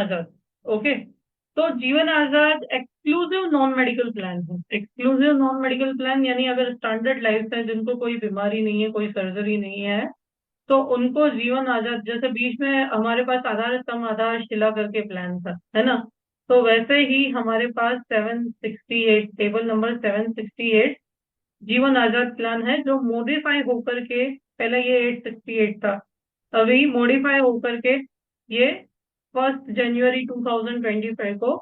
आजाद। Okay, तो जीवन आजाद exclusive non medical plan है। एक्सक्लूसिव नॉन मेडिकल प्लान यानी अगर स्टैंडर्ड लाइफ है, जिनको कोई बीमारी नहीं है, कोई सर्जरी नहीं है, तो उनको जीवन आजाद, जैसे बीच में हमारे पास आधार स्तंभ आधार शिला करके प्लान था, है ना, तो वैसे ही हमारे पास 768 टेबल नंबर 768 जीवन आजाद प्लान है, जो मॉडिफाई होकर के, पहले ये 868 था, अभी मॉडिफाई होकर के ये 1 जनवरी 2025 को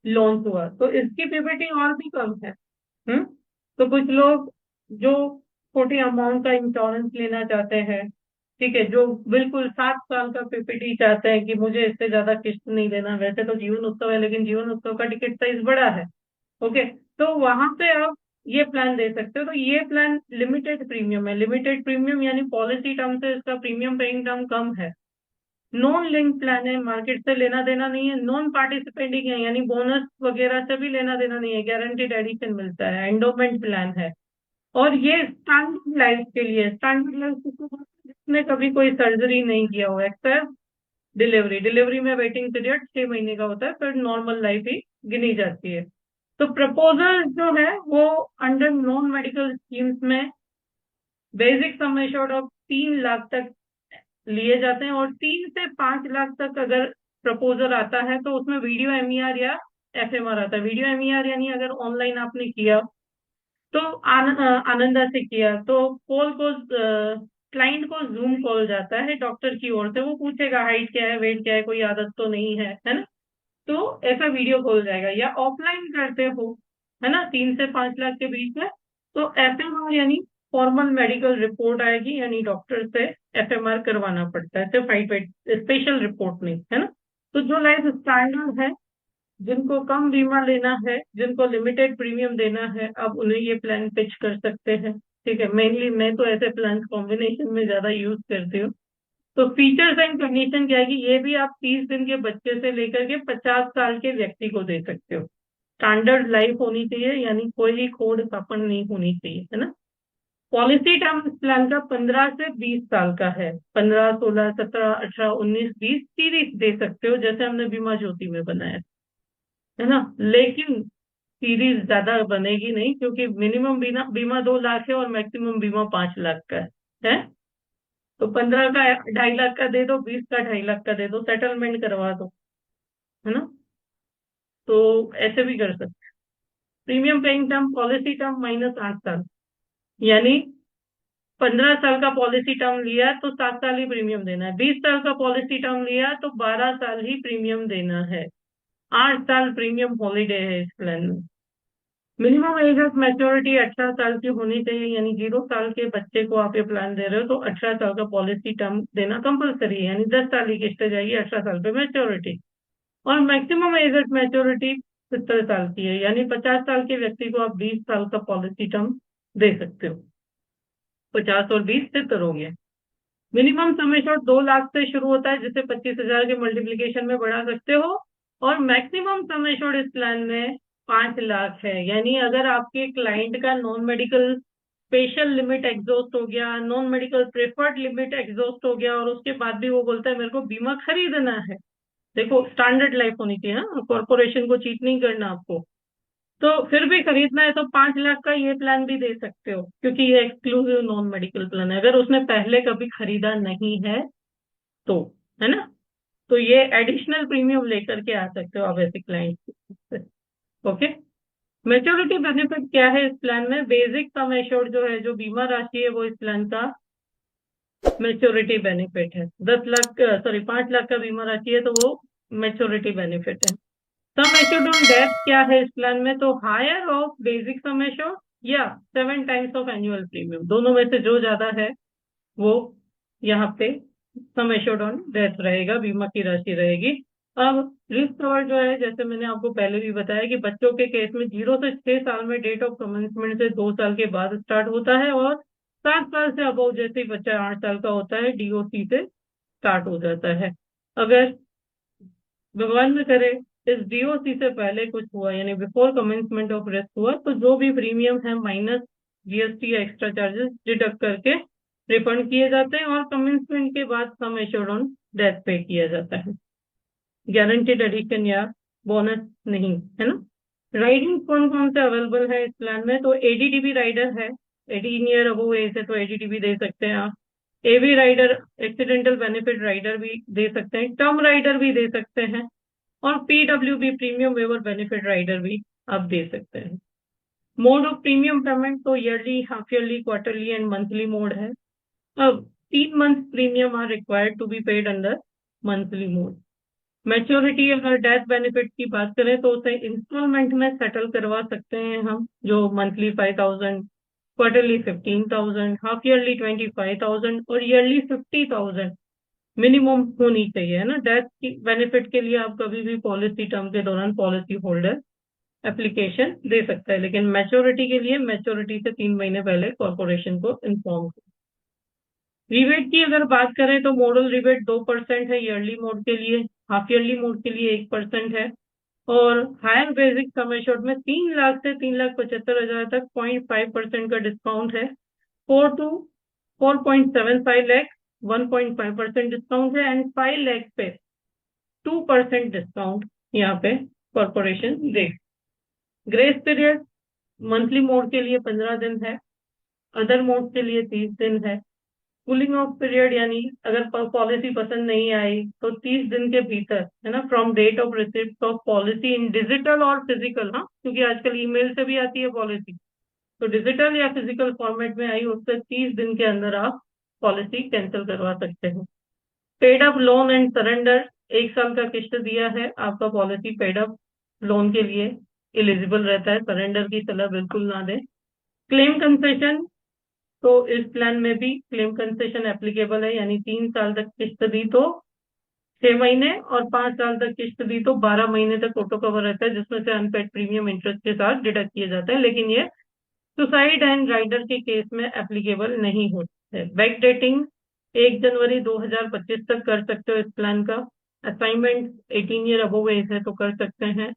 लॉन्च हुआ। तो इसकी पीपीटी और भी कम है। हम्म तो कुछ लोग जो छोटी अमाउंट का इंश्योरेंस लेना चाहते हैं, ठीक है, जो बिल्कुल 7 साल का पीपीटी चाहते हैं कि मुझे इससे ज्यादा किस्त नहीं देना, वैसे तो जीवन उत्सव है लेकिन जीवन उत्सव का टिकट साइज बड़ा है। ओके, तो वहां पे आप ये प्लान दे सकते हो। तो ये प्लान लिमिटेड प्रीमियम है। लिमिटेड प्रीमियम यानी पॉलिसी टर्म से इसका प्रीमियम पेइंग टर्म कम है। नॉन लिंक प्लान है, मार्केट से लेना देना नहीं है। नॉन पार्टिसिपेटिंग है यानी बोनस वगैरह से भी लेना देना नहीं है, गारंटीड एडिशन मिलता है। एंडोमेंट प्लान है, और ये स्टैंडर्ड लाइफ के लिए। स्टैंडर्ड लाइफ जिसने कभी कोई सर्जरी नहीं किया हो एक्सेप्ट डिलीवरी। डिलीवरी में वेटिंग पीरियड 6 महीने का होता है, फिर नॉर्मल लाइफ ही गिनी जाती है। तो प्रपोजल जो है वो अंडर नॉन मेडिकल स्कीम्स में basic sum assured of 3 lakh तक लिए जाते हैं, और 3 से 5 लाख तक अगर प्रपोजल आता है तो उसमें वीडियो एमईआर या एफएमआर आता है। वीडियो एमईआर यानी अगर ऑनलाइन आपने किया तो आनंदा से किया तो कॉल को क्लाइंट को जूम कॉल जाता है डॉक्टर की ओर से, वो पूछेगा हाइट क्या है, वेट क्या है, कोई आदत तो नहीं है ना, तो ऐसा वीडियो कॉल जाएगा। या ऑफलाइन करते हो, है ना, 3 से 5 लाख के बीच में, तो एफएमआर यानी फॉर्मल मेडिकल रिपोर्ट आएगी, यानी डॉक्टर से एफएमआर करवाना पड़ता है, सिर्फ हाइट वेट स्पेशल रिपोर्ट नहीं, है ना। तो जो लाइफ स्टैंडर्ड है, जिनको कम बीमा लेना है, जिनको लिमिटेड प्रीमियम देना है, अब उन्हें ये प्लान पिच कर सकते हैं। ठीक है, मेनली मैं तो ऐसे प्लान कॉम्बिनेशन में ज्यादा यूज करती हूँ। तो फीचर्स एंड कंडीशन क्या है कि ये भी आप 30 दिन के बच्चे से लेकर के 50 साल के व्यक्ति को दे सकते हो। स्टैंडर्ड लाइफ होनी चाहिए, यानी कोई खोड़ खापन नहीं होनी चाहिए, है ना। पॉलिसी टर्म प्लान का 15 से 20 साल का है। 15, 16, 17, 18, 19, 20 सीरीज दे सकते हो, जैसे हमने बीमा ज्योति में बनाया, है ना। लेकिन सीरीज ज्यादा बनेगी नहीं, क्योंकि मिनिमम बीमा बीमा 2 लाख है और मैक्सिमम बीमा 5 लाख का है। तो 15 का 2.5 लाख का दे दो, 20 का 2.5 लाख का दे दो, सेटलमेंट करवा दो, है ना। तो ऐसे भी कर सकते। Premium paying term policy term -8 साल, यानी 15 साल का पॉलिसी टर्म लिया तो 7 साल ही प्रीमियम देना है। 20 साल का पॉलिसी टर्म लिया तो 12 साल ही प्रीमियम देना है। 8 साल प्रीमियम हॉलीडे है इस प्लान में। मिनिमम एज ऑफ मैच्योरिटी 18 साल की होनी चाहिए, यानी 0 साल के बच्चे को आप ये प्लान दे रहे हो तो 18 साल का पॉलिसी टर्म देना कंपलसरी है, यानी 10 साल की किस्त जाएगी, 18 साल पे मैच्योरिटी। और मैक्सिमम एज ऑफ मैच्योरिटी 70 साल की है, यानी 50 साल के व्यक्ति को आप 20 साल का पॉलिसी टर्म दे सकते हो। 50 और 20 70 हो गया। मिनिमम सम एश्योर्ड 2 लाख से शुरू होता है, जिसे 25,000 के मल्टीप्लीकेशन में बढ़ा सकते हो। और मैक्सिमम सम एश्योर्ड इस प्लान में 5 लाख है, यानी अगर आपके क्लाइंट का non medical special limit exhaust हो गया, non medical preferred limit exhaust हो गया, और उसके बाद भी वो बोलता है मेरे को बीमा खरीदना है, देखो स्टैंडर्ड लाइफ होनी चाहिए, कॉर्पोरेशन को चीट नहीं करना आपको, तो फिर भी खरीदना है तो 5 लाख का ये प्लान भी दे सकते हो, क्योंकि ये एक्सक्लूसिव नॉन मेडिकल प्लान है। अगर उसने पहले कभी खरीदा नहीं है तो, है ना, तो ये एडिशनल प्रीमियम लेकर के आ सकते हो आप ऐसे क्लाइंट से। ओके, मेच्योरिटी बेनिफिट क्या है इस प्लान में? बेसिक सम एश्योर्ड जो है, जो बीमा राशि है, वो इस प्लान का मेच्योरिटी बेनिफिट है। 10 लाख, सॉरी 5 लाख का बीमा राशि है तो वो मेच्योरिटी बेनिफिट है। सम एश्योर्ड ऑन डेथ क्या है इस प्लान में? तो higher of basic sum assured या 7 टाइम्स ऑफ एनुअल प्रीमियम, दोनों में से जो ज्यादा है वो यहाँ पे सम एश्योर्ड ऑन डेथ रहेगा, बीमा की राशि रहेगी। अब रिस्क कवर जो है, जैसे मैंने आपको पहले भी बताया कि बच्चों के केस में 0 से 6 साल में डेट ऑफ कमेंसमेंट से 2 साल के बाद स्टार्ट होता है, और 7 साल से अबव जैसे ही बच्चा 8 साल का होता है डीओसी से स्टार्ट हो जाता है। अगर भगवान न करे इस डीओसी से पहले कुछ हुआ, यानी बिफोर कमेंसमेंट ऑफ रिस्क हुआ, तो जो भी प्रीमियम है माइनस जीएसटी या एक्स्ट्रा चार्जेस डिडक्ट करके रिफंड किए जाते हैं, और कमेंसमेंट के बाद सम एश्योर्ड ऑन डेथ पे किया जाता है। गारंटीड एडिशन या बोनस नहीं, है ना। राइडिंग कौन कौन से अवेलेबल है इस प्लान में, तो एडीडीबी राइडर है, 18 ईयर अबव एज है तो एडीडीबी दे सकते हैं आप। एवी राइडर, एक्सीडेंटल बेनिफिट राइडर भी दे सकते हैं, टर्म राइडर भी दे सकते हैं, और PWB premium waiver benefit rider भी आप दे सकते हैं। मोड ऑफ प्रीमियम पेमेंट तो yearly, half yearly, quarterly and monthly mode है। अब 3 month premium are required to be paid under monthly mode. Maturity, अगर डेथ बेनिफिट की बात करें तो उसे इंस्टॉलमेंट में सेटल करवा सकते हैं हम, जो मंथली 5,000, क्वार्टरली 15,000, हाफ ईयरली 25,000 और ईयरली 50,000 मिनिमम होनी चाहिए, है ना। डेथ की बेनिफिट के लिए आप कभी भी पॉलिसी टर्म के दौरान पॉलिसी होल्डर एप्लीकेशन दे सकता है, लेकिन मैच्योरिटी के लिए मैच्योरिटी से 3 महीने पहले कॉर्पोरेशन को इन्फॉर्म। रिबेट की अगर बात करें तो मॉडल रिबेट 2% है ईयरली मोड के लिए, हाफ ईयरली मोड के लिए 1% है, और हायर बेसिक सम एश्योर्ड में 3 लाख से 3,75,000 तक 0.5% का डिस्काउंट है। 4 to 4.75 लाख 1.5% डिस्काउंट है, एंड 5 लाख पे 2% डिस्काउंट यहाँ पे कॉर्पोरेशन दे। ग्रेस पीरियड मंथली मोड के लिए 15 दिन है, अदर मोड के लिए 30 दिन है। कूलिंग ऑफ पीरियड यानी अगर पॉलिसी पसंद नहीं आई तो 30 दिन के भीतर, है ना, from date of receipt of policy in digital और फिजिकल, हाँ, क्योंकि आजकल ईमेल से भी आती है पॉलिसी, तो डिजिटल या फिजिकल फॉर्मेट में आई उससे 30 दिन के अंदर आप पॉलिसी कैंसिल करवा सकते हैं। Paid up loan and surrender, 1 साल का किस्त दिया है आपका पॉलिसी पेड अप लोन के लिए एलिजिबल रहता है, सरेंडर की सलाह बिल्कुल ना दें। क्लेम कंसेशन, तो इस प्लान में भी क्लेम कंसेशन एप्लीकेबल है, यानी 3 साल तक किस्त दी तो 6 महीने, और 5 साल तक किस्त दी तो 12 महीने तक ऑटो कवर रहता है, जिसमें से अनपेड प्रीमियम इंटरेस्ट के साथ डिडक्ट किया जाता है, लेकिन ये सुसाइड एंड राइडर के केस में एप्लीकेबल नहीं होता है। बैक डेटिंग 1 जनवरी 2025 तक कर सकते हो इस प्लान का। असाइनमेंट 18 ईयर अबव एज है तो कर सकते हैं।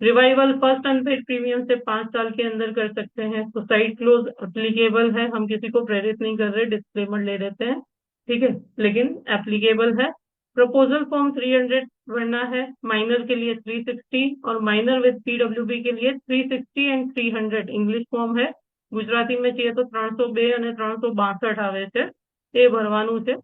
रिवाइवल फर्स्ट अनपेड प्रीमियम से 5 साल के अंदर कर सकते हैं। सुसाइड क्लोज एप्लीकेबल है, हम किसी को प्रेरित नहीं कर रहे, डिस्क्लेमर ले लेते हैं, ठीक है, लेकिन एप्लीकेबल है। प्रपोजल फॉर्म 300 भरना है, माइनर के लिए 360 और माइनर विद पीडब्ल्यूबी के लिए 360 एंड 300 इंग्लिश फॉर्म है। गुजराती में चाहिए तो 302 અને 362 આવે છે એ ભરવાનું છે।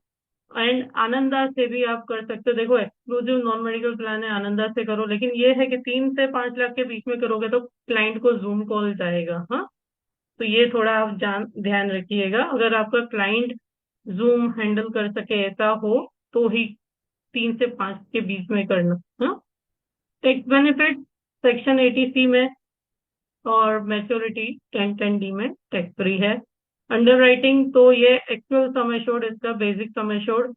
एंड आनंदा से भी आप कर सकते हो। देखो, एक्सक्लूसिव नॉन मेडिकल प्लान है, आनंदा से करो, लेकिन ये है कि 3 से 5 लाख के बीच में करोगे तो क्लाइंट को जूम कॉल जाएगा, हाँ, तो ये थोड़ा आप ध्यान रखिएगा। अगर आपका क्लाइंट जूम हैंडल कर सके ऐसा हो तो ही 3 से 5 के बीच में करना, हाँ। टैक्स बेनिफिट सेक्शन 80C में और मैच्योरिटी 1010D में टैक्स फ्री है। अंडर राइटिंग तो ये एक्चुअल सम एश्योर्ड, इसका बेसिक सम एश्योर्ड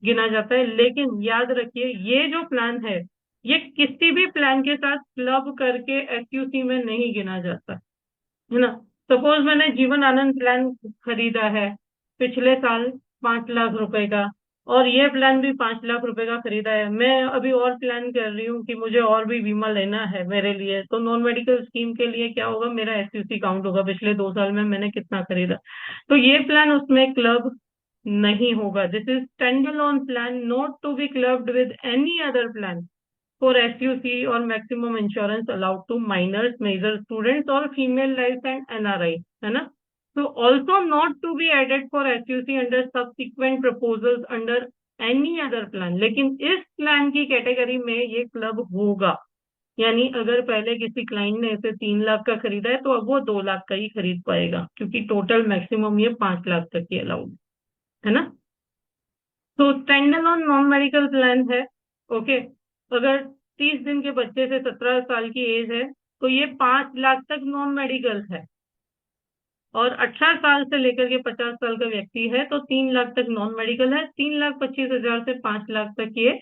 गिना जाता है, लेकिन याद रखिए ये जो प्लान है ये किसी भी प्लान के साथ क्लब करके एसयूसी में नहीं गिना जाता, है ना। सपोज मैंने जीवन आनंद प्लान खरीदा है पिछले साल 5 लाख रुपए का, और ये प्लान भी 5 लाख रुपए का खरीदा है, मैं अभी और प्लान कर रही हूँ कि मुझे और भी बीमा लेना है मेरे लिए, तो नॉन मेडिकल स्कीम के लिए क्या होगा, मेरा एसयूसी काउंट होगा पिछले 2 साल में मैंने कितना खरीदा, तो ये प्लान उसमें क्लब नहीं होगा। This is standalone plan not to be clubbed with any other plan for SUC or maximum insurance allowed to minors, major students or female life and NRI, है ना। So also not to be added for SUC under subsequent proposals under any other plan, लेकिन इस plan की category में ये club होगा, यानी अगर पहले किसी क्लाइंट ने इसे 3 लाख का खरीदा है तो अब वो 2 लाख का ही खरीद पाएगा, क्योंकि टोटल मैक्सिमम ये 5 लाख तक ही अलाउड है ना। तो स्टैंडअलोन नॉन मेडिकल प्लान है, ओके। अगर 30 दिन के बच्चे से 17 साल की एज है तो ये 5 लाख तक नॉन मेडिकल है, और 18 साल से लेकर के 50 साल का व्यक्ति है तो 3 लाख तक नॉन मेडिकल है। 3,25,000 से 5 लाख तक ये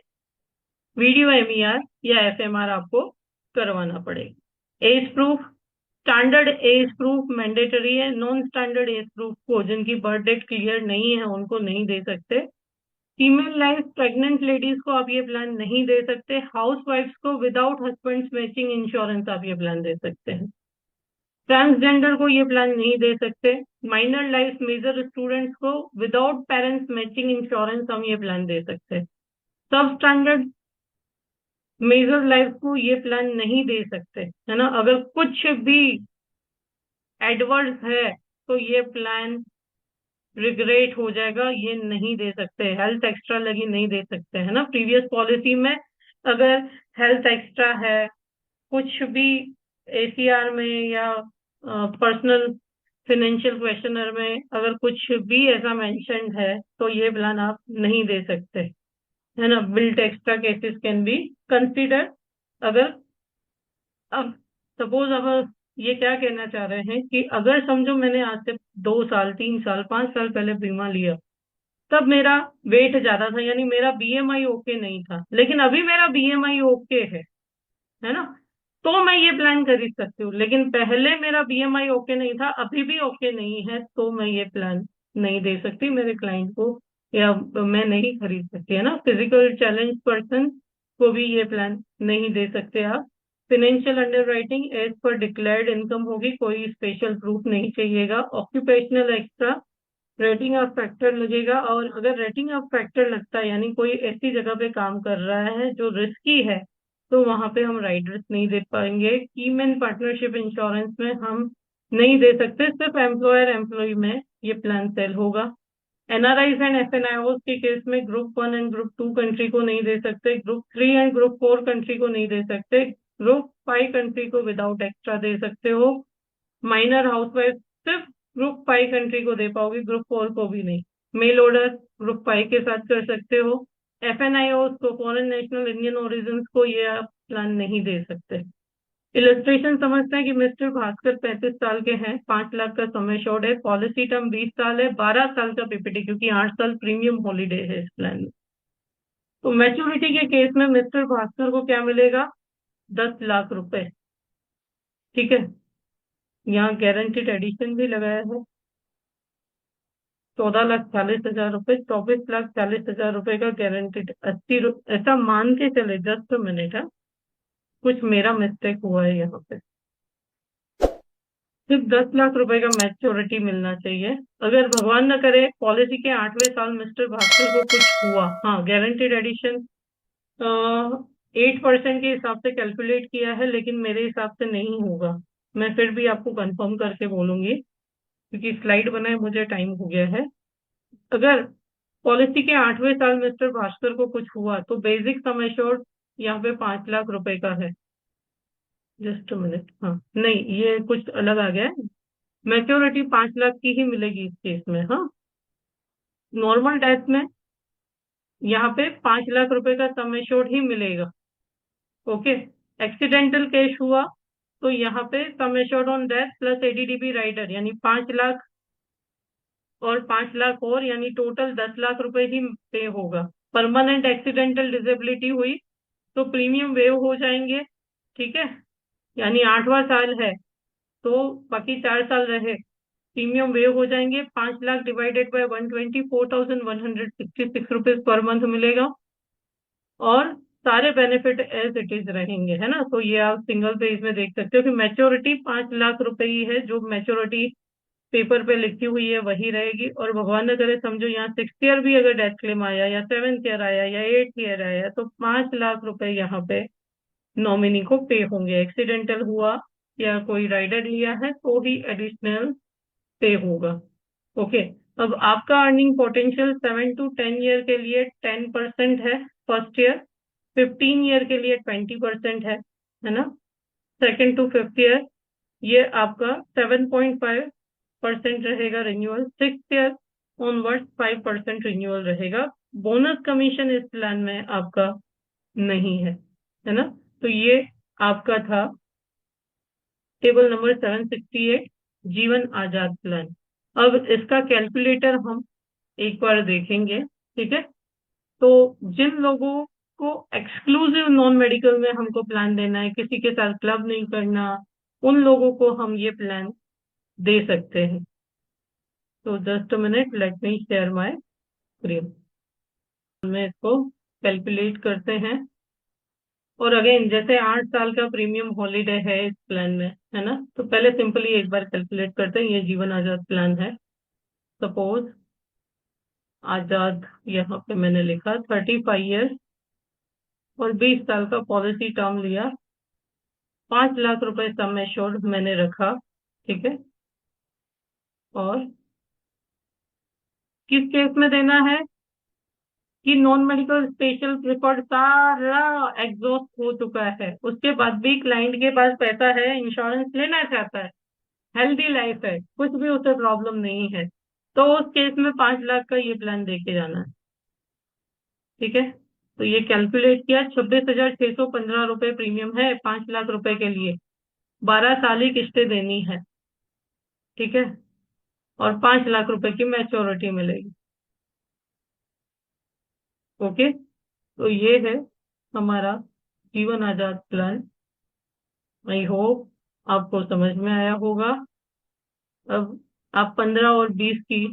वीडियो एमईआर या एफएमआर आपको करवाना पड़ेगा। Age proof, standard age proof mandatory है, नॉन स्टैंडर्ड एज प्रूफ को जिनकी बर्थ डेट क्लियर नहीं है उनको नहीं दे सकते। फीमेल लाइफ प्रेग्नेंट लेडीज को आप ये प्लान नहीं दे सकते। हाउस वाइफ्स को विदाउट हस्बैंड मैचिंग इंश्योरेंस आप ये प्लान दे सकते हैं। ट्रांसजेंडर को ये प्लान नहीं दे सकते। माइनर लाइफ मेजर स्टूडेंट्स को विदाउट पेरेंट्स मैचिंग इंश्योरेंस हम ये प्लान दे सकते हैं। सब स्टैंडर्ड मेजर लाइफ को ये प्लान नहीं दे सकते, है ना। अगर कुछ भी एडवर्स है तो ये प्लान रिग्रेट हो जाएगा, ये नहीं दे सकते। हेल्थ एक्स्ट्रा लगी नहीं दे सकते, है ना। प्रीवियस पॉलिसी में अगर हेल्थ एक्स्ट्रा है, कुछ भी एसीआर में या पर्सनल फाइनेंशियल क्वेश्चनर में अगर कुछ भी ऐसा मेंशन्ड है तो ये प्लान आप नहीं दे सकते, है ना। Built extra cases can be consider. अगर अब सपोज अब ये क्या कहना चाह रहे हैं कि अगर समझो मैंने आज से 2 साल 3 साल 5 साल पहले बीमा लिया, तब मेरा वेट ज्यादा था, यानी मेरा बीएमआई ओके नहीं था, लेकिन अभी मेरा बीएमआई ओके है ना। तो मैं ये प्लान खरीद सकती हूँ। लेकिन पहले मेरा बीएमआई ओके नहीं था, अभी भी ओके नहीं है, तो मैं ये प्लान नहीं दे सकती मेरे क्लाइंट को, या मैं नहीं खरीद सकती, है ना। फिजिकल चैलेंज पर्सन को भी ये प्लान नहीं दे सकते आप। Financial underwriting as per declared income होगी, कोई स्पेशल प्रूफ नहीं चाहिएगा। Occupational extra rating of factor लगेगा, और अगर रेटिंग ऑफ फैक्टर लगता है यानी कोई ऐसी जगह पे काम कर रहा है जो रिस्की है, तो वहां पे हम राइडर्स नहीं दे पाएंगे। कीमैन पार्टनरशिप इंश्योरेंस में हम नहीं दे सकते, सिर्फ एम्प्लॉयर एम्प्लॉय में ये प्लान सेल होगा। एनआरआईज एंड एफएनआईओ के केस में ग्रुप 1 एंड ग्रुप 2 कंट्री को नहीं दे सकते, ग्रुप 3 एंड ग्रुप 4 कंट्री को नहीं दे सकते, ग्रुप 5 कंट्री को विदाउट एक्स्ट्रा दे सकते हो। माइनर हाउसवाइफ सिर्फ ग्रुप 5 कंट्री को दे पाओगे, ग्रुप 4 को भी नहीं। मेल ऑर्डर ग्रुप 5 के साथ कर सकते हो। एफएनआईओ को, फॉरेन नेशनल इंडियन ओरिजिन को, ये आप प्लान नहीं दे सकते। इलस्ट्रेशन समझते हैं कि मिस्टर भास्कर 35 साल के हैं, 5 लाख का समय शॉर्ट है, पॉलिसी टर्म 20 साल है, 12 साल का पीपीटी, क्योंकि 8 साल प्रीमियम हॉलीडे है इस प्लान में। तो मैच्योरिटी के केस में मिस्टर भास्कर को क्या मिलेगा? 10 लाख रुपए। ठीक है, यहाँ गारंटीड एडिशन भी लगाया है। 14,40,000 रुपए, 24,40,000 रुपए का गारंटीड। ऐसा मान के चले, जस्ट मिनट है, कुछ मेरा मिस्टेक हुआ है यहाँ पे। सिर्फ 10 लाख रुपए का मैच्योरिटी मिलना चाहिए। अगर भगवान न करे पॉलिसी के 8वें साल मिस्टर भास्कर को कुछ हुआ, हाँ, गारंटीड एडिशन 8% के हिसाब से कैलकुलेट किया है, लेकिन मेरे हिसाब से नहीं होगा। मैं फिर भी आपको कंफर्म करके बोलूंगी, क्योंकि स्लाइड बनाए मुझे टाइम हो गया है। अगर पॉलिसी के 8वें साल मिस्टर भास्कर को कुछ हुआ तो बेसिक सम एश्योर्ड यहाँ पे 5 लाख रुपए का है। जस्ट मिनट, हाँ, नहीं, ये कुछ अलग आ गया है। मैच्योरिटी 5 लाख की ही मिलेगी इस केस में, हाँ। नॉर्मल डेथ में यहाँ पे 5 लाख रुपए का सम एश्योर्ड ही मिलेगा। ओके। एक्सीडेंटल केस हुआ तो यहाँ पे sum assured on death plus ADDB rider, यानी 5 लाख और 5 लाख और, यानी टोटल 10 लाख रुपए ही पे होगा। परमानेंट एक्सीडेंटल डिसेबिलिटी हुई तो प्रीमियम वेव हो जाएंगे। ठीक है, यानी 8वां साल है तो बाकी 4 साल रहे, प्रीमियम वेव हो जाएंगे। 5 lakh divided by 124,166 rupees per month मिलेगा, और सारे बेनिफिट एज इट इज रहेंगे, है ना। तो ये आप सिंगल पेज में देख सकते हो कि मैच्योरिटी 5 लाख रुपए ही है, जो मैच्योरिटी पेपर पे लिखी हुई है वही रहेगी। और भगवान न करे समझो यहाँ 6th ईयर भी अगर डेथ क्लेम आया, या 7th ईयर आया, या 8th ईयर आया, तो 5 लाख रुपए यहाँ पे नॉमिनी को पे होंगे। एक्सीडेंटल हुआ या कोई राइडर लिया है तो ही एडिशनल पे होगा। ओके। अब आपका अर्निंग पोटेंशियल 7 to 10 ईयर के लिए 10% है फर्स्ट ईयर, 15 ईयर के लिए 20% है ना। सेकेंड to 5th ईयर ये आपका 7.5% रहेगा renewal, 6th year onward 5% renewal रहेगा। बोनस कमीशन इस प्लान में आपका नहीं है ना। तो ये आपका था टेबल नंबर 768, जीवन आजाद प्लान। अब इसका कैलकुलेटर हम एक बार देखेंगे। ठीक है, तो जिन लोगों को एक्सक्लूसिव नॉन मेडिकल में हमको प्लान देना है, किसी के साथ क्लब नहीं करना, उन लोगों को हम ये प्लान दे सकते हैं। तो just a minute, let me share my screen में इसको कैलकुलेट करते हैं। और अगेन जैसे 8 साल का प्रीमियम हॉलीडे है इस प्लान में, है ना, तो पहले सिंपली एक बार कैलकुलेट करते हैं। ये जीवन आजाद प्लान है। सपोज आजाद यहाँ पे मैंने लिखा 35 ईयर्स और 20 साल का पॉलिसी टर्म लिया। 5 लाख रुपए सम एश्योर्ड मैंने रखा। ठीक है। और किस केस में देना है कि नॉन मेडिकल स्पेशल प्रिफर्ड सारा एग्जॉस्ट हो चुका है, उसके बाद भी क्लाइंट के पास पैसा है, इंश्योरेंस लेना चाहता है, हेल्दी लाइफ है, कुछ भी उसे प्रॉब्लम नहीं है, तो उस केस में 5 लाख का ये प्लान देके जाना है। ठीक है। तो ये कैलकुलेट किया, 26,615 रुपए प्रीमियम है 5 लाख रुपए के लिए। 12 साल ही किस्तें देनी है। ठीक है। और 5 लाख रुपए की मैच्योरिटी मिलेगी। ओके। तो ये है हमारा जीवन आजाद प्लान। आई होप आपको समझ में आया होगा। अब आप 15 और 20 की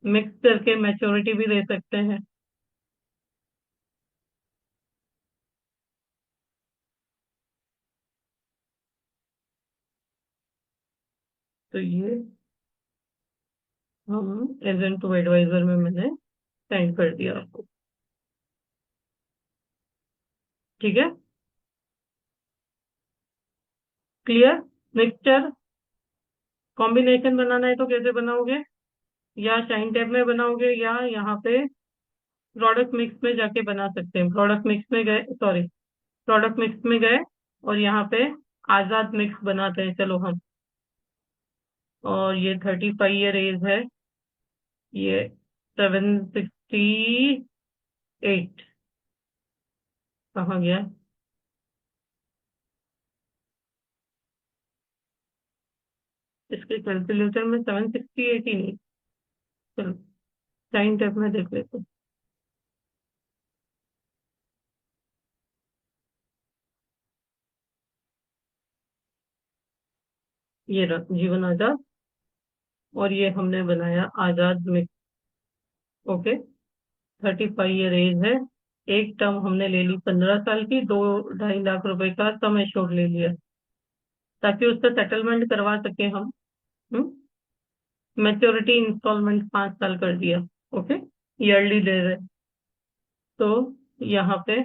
मिक्स करके मैच्योरिटी भी दे सकते हैं। तो ये हम एजेंट टू एडवाइजर में मैंने सेंड कर दिया आपको। ठीक है। क्लियर। मिक्सचर कॉम्बिनेशन बनाना है तो कैसे बनाओगे? या शाइन टैब में बनाओगे या यहाँ पे प्रोडक्ट मिक्स में जाके बना सकते हैं। प्रोडक्ट मिक्स में गए, सॉरी, प्रोडक्ट मिक्स में गए और यहाँ पे आजाद मिक्स बनाते हैं, चलो हम। और ये 35 ईयर एज है। ये 768 कहाँ गया? इसके कैलकुलेटर में 768 ही नहीं। चलो टाइम टैब में देख लेते हैं। ये रहा जीवन आजाद। और ये हमने बनाया आजाद मिक्स। ओके। 35 ईयर एज है। एक टर्म हमने ले ली 15 साल की, 2-2.5 लाख रुपए का सम एश्योर्ड ले लिया ताकि उसका सेटलमेंट करवा सके हम। मैच्योरिटी इंस्टॉलमेंट 5 साल कर दिया। ओके। ईयरली दे रहे। तो यहाँ पे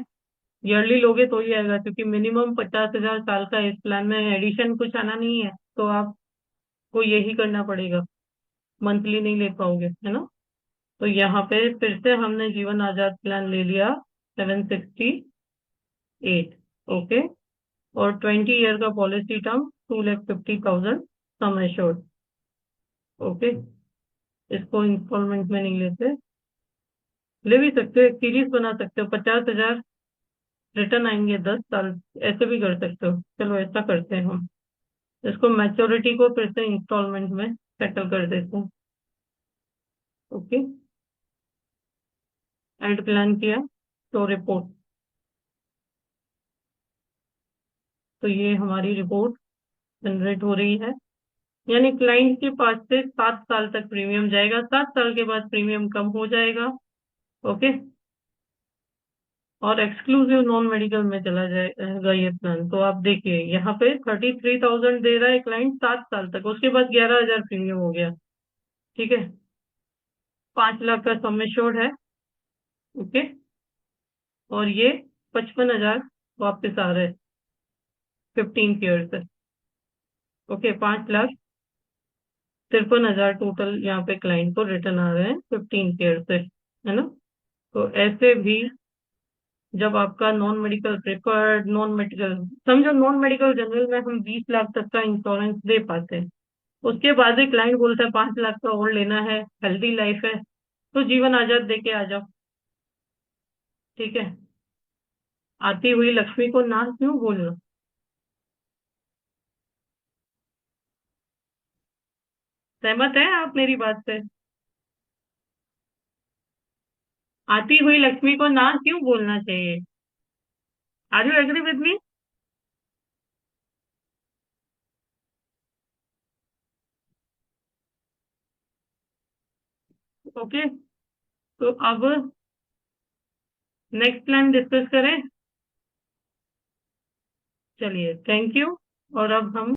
ईयरली लोगे तो ही आएगा, क्योंकि मिनिमम 50,000 साल का इस प्लान में एडिशन कुछ आना नहीं है, तो आपको यही करना पड़ेगा। मंथली नहीं ले पाओगे, है ना। तो यहाँ पे फिर से हमने जीवन आजाद प्लान ले लिया 768। ओके। और 20 ईयर का policy term 2,50,000 sum assured. Okay. इसको इंस्टॉलमेंट में नहीं लेते, ले भी सकते हो, एक सीरीज बना सकते हो, 50,000 रिटर्न आएंगे 10 साल, ऐसे भी कर सकते हो। चलो ऐसा करते हैं हम, इसको मैच्योरिटी को फिर से इंस्टॉलमेंट में सेटल कर देते हैं। ओके। एड प्लान किया तो रिपोर्ट। तो ये हमारी रिपोर्ट जनरेट हो रही है। यानी क्लाइंट के पास से 7 साल तक प्रीमियम जाएगा, 7 साल के बाद प्रीमियम कम हो जाएगा। ओके। और एक्सक्लूसिव नॉन मेडिकल में चला जाएगा ये प्लान। तो आप देखिए यहाँ पे 33,000 दे रहा है क्लाइंट 7 साल तक, उसके बाद 11,000 प्रीमियम हो गया। ठीक है। 5 लाख का सम एश्योर्ड है। ओके। और ये 55,000 वापस आ रहे हैं 15 ईयर से। ओके। 5,53,000 टोटल यहाँ पे क्लाइंट को रिटर्न आ रहे हैं 15 ईयर से, है ना। तो ऐसे भी जब आपका non medical preferred, non medical समझो, नॉन मेडिकल जनरल में हम 20 लाख तक का इंश्योरेंस दे पाते हैं। उसके बाद ही क्लाइंट बोलता है 5 लाख का और लेना है, हेल्दी लाइफ है, तो जीवन आजाद देके आ जाओ। ठीक है। आती हुई लक्ष्मी को ना क्यों बोलना। सहमत है आप मेरी बात से? आती हुई लक्ष्मी को ना क्यों बोलना चाहिए? Are you agree with me? Okay. तो अब नेक्स्ट प्लान डिस्कस करें। चलिए, थैंक यू। और अब हम